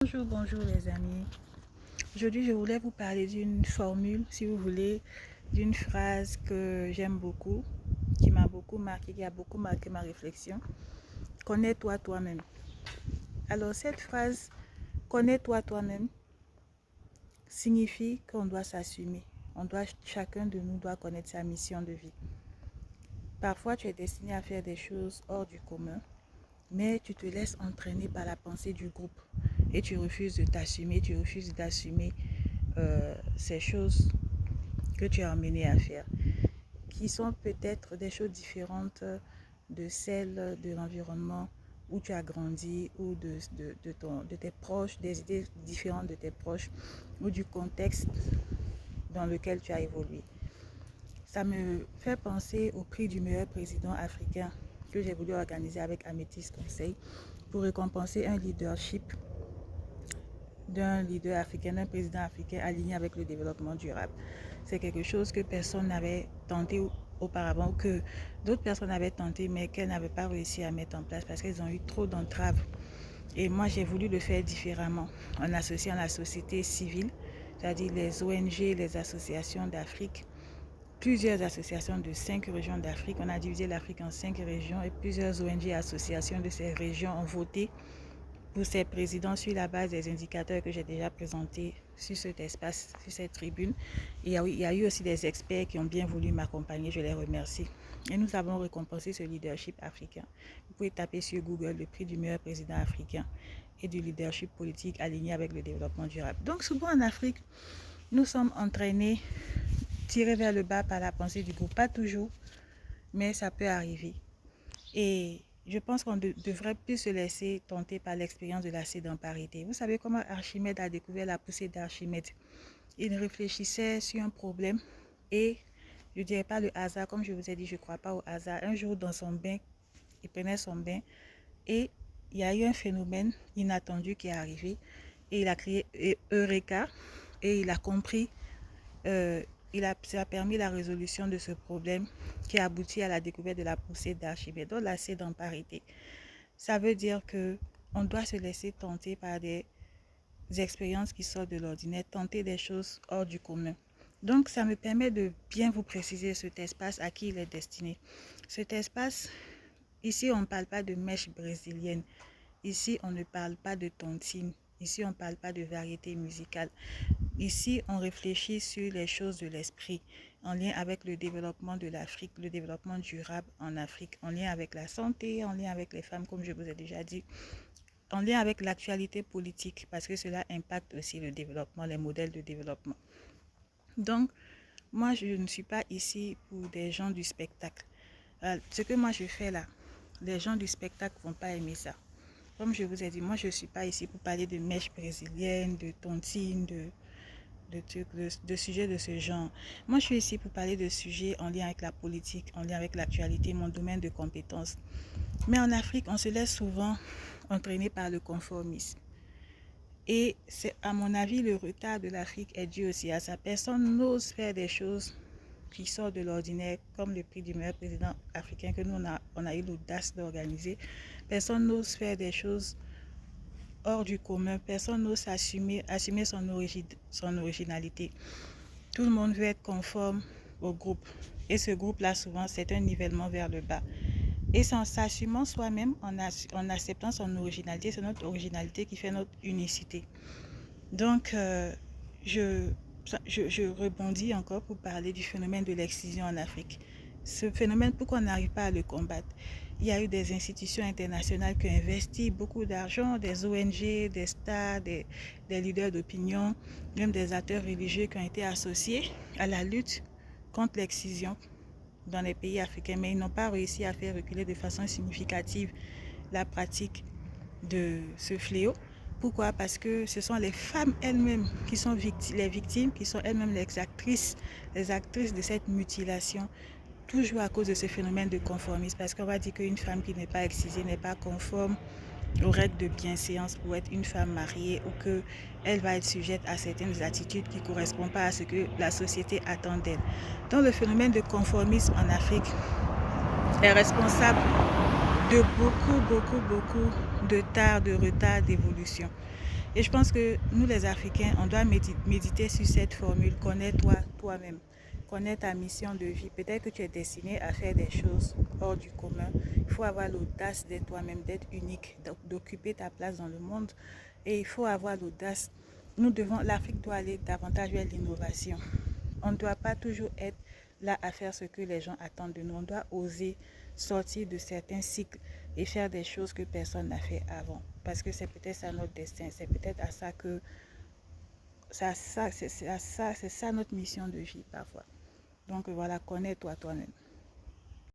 Bonjour les amis. Aujourd'hui, je voulais vous parler d'une formule, si vous voulez, d'une phrase que j'aime beaucoup, qui m'a beaucoup marqué, qui a beaucoup marqué ma réflexion. Connais-toi toi-même. Alors cette phrase, connais-toi toi-même, signifie qu'on doit s'assumer. Chacun de nous doit connaître sa mission de vie. Parfois, tu es destiné à faire des choses hors du commun, mais tu te laisses entraîner par la pensée du groupe et tu refuses d'assumer ces choses que tu es emmené à faire, qui sont peut-être des choses différentes de celles de l'environnement où tu as grandi ou de tes proches, des idées différentes de tes proches ou du contexte dans lequel tu as évolué. Ça me fait penser au prix du meilleur président africain que j'ai voulu organiser avec Améthyste Conseil pour récompenser un leadership d'un leader africain, d'un président africain aligné avec le développement durable. C'est quelque chose que personne n'avait tenté auparavant, que d'autres personnes avaient tenté, mais qu'elles n'avaient pas réussi à mettre en place parce qu'elles ont eu trop d'entraves. Et moi, j'ai voulu le faire différemment, en associant la société civile, c'est-à-dire les ONG, les associations d'Afrique, plusieurs associations de 5 régions d'Afrique. On a divisé l'Afrique en 5 régions et plusieurs ONG et associations de ces régions ont voté pour ces présidents sur la base des indicateurs que j'ai déjà présentés sur cet espace, sur cette tribune. Il y a eu aussi des experts qui ont bien voulu m'accompagner, je les remercie. Et nous avons récompensé ce leadership africain. Vous pouvez taper sur Google le prix du meilleur président africain et du leadership politique aligné avec le développement durable. Donc souvent en Afrique, nous sommes entraînés, tirés vers le bas par la pensée du groupe. Pas toujours, mais ça peut arriver. Et je pense qu'on devrait plus se laisser tenter par l'expérience de la sédentarité. Vous savez comment Archimède a découvert la poussée d'Archimède? Il réfléchissait sur un problème et je ne dirais pas le hasard, comme je vous ai dit, je ne crois pas au hasard. Un jour dans son bain, il prenait son bain et il y a eu un phénomène inattendu qui est arrivé et il a crié Eureka et il a compris ça a permis la résolution de ce problème qui a abouti à la découverte de la poussée d'Archimède. Donc la sédentarité, ça veut dire qu'on doit se laisser tenter par des expériences qui sortent de l'ordinaire, tenter des choses hors du commun. Donc ça me permet de bien vous préciser cet espace à qui il est destiné. Cet espace, ici on ne parle pas de mèche brésilienne, ici on ne parle pas de tontine, ici on ne parle pas de variété musicale. Ici, on réfléchit sur les choses de l'esprit, en lien avec le développement de l'Afrique, le développement durable en Afrique, en lien avec la santé, en lien avec les femmes, comme je vous ai déjà dit, en lien avec l'actualité politique, parce que cela impacte aussi le développement, les modèles de développement. Donc, moi, je ne suis pas ici pour des gens du spectacle. Ce que moi je fais là, les gens du spectacle ne vont pas aimer ça. Comme je vous ai dit, moi, je ne suis pas ici pour parler de mèche brésilienne, de tontine, de sujets de ce genre. Moi, je suis ici pour parler de sujets en lien avec la politique, en lien avec l'actualité, mon domaine de compétences. Mais en Afrique, on se laisse souvent entraîner par le conformisme. Et c'est, à mon avis, le retard de l'Afrique est dû aussi à ça. Personne n'ose faire des choses qui sortent de l'ordinaire, comme le prix du meilleur président africain que nous, on a eu l'audace d'organiser. Personne n'ose faire des choses hors du commun, personne n'ose assumer son originalité. Tout le monde veut être conforme au groupe. Et ce groupe-là, souvent, c'est un nivellement vers le bas. Et c'est en s'assumant soi-même, en acceptant son originalité, c'est notre originalité qui fait notre unicité. Donc, je rebondis encore pour parler du phénomène de l'excision en Afrique. Ce phénomène, pourquoi on n'arrive pas à le combattre? Il y a eu des institutions internationales qui ont investi beaucoup d'argent, des ONG, des stars, des leaders d'opinion, même des acteurs religieux qui ont été associés à la lutte contre l'excision dans les pays africains, mais ils n'ont pas réussi à faire reculer de façon significative la pratique de ce fléau. Pourquoi? Parce que ce sont les femmes elles-mêmes qui sont les victimes, qui sont elles-mêmes les actrices de cette mutilation, toujours à cause de ce phénomène de conformisme. Parce qu'on va dire qu'une femme qui n'est pas excisée n'est pas conforme aux règles de bienséance pour être une femme mariée, ou qu'elle va être sujette à certaines attitudes qui ne correspondent pas à ce que la société attend d'elle. Donc le phénomène de conformisme en Afrique est responsable de beaucoup de retard d'évolution. Et je pense que nous les Africains, on doit méditer sur cette formule, connais-toi toi-même, connais ta mission de vie. Peut-être que tu es destiné à faire des choses hors du commun. Il faut avoir l'audace d'être toi-même, d'être unique, d'occuper ta place dans le monde. Et il faut avoir l'audace. L'Afrique doit aller davantage vers l'innovation. On ne doit pas toujours être là à faire ce que les gens attendent de nous. On doit oser sortir de certains cycles et faire des choses que personne n'a fait avant. Parce que c'est peut-être ça notre destin. C'est peut-être à ça que c'est ça notre mission de vie parfois. Donc voilà, connais-toi toi-même.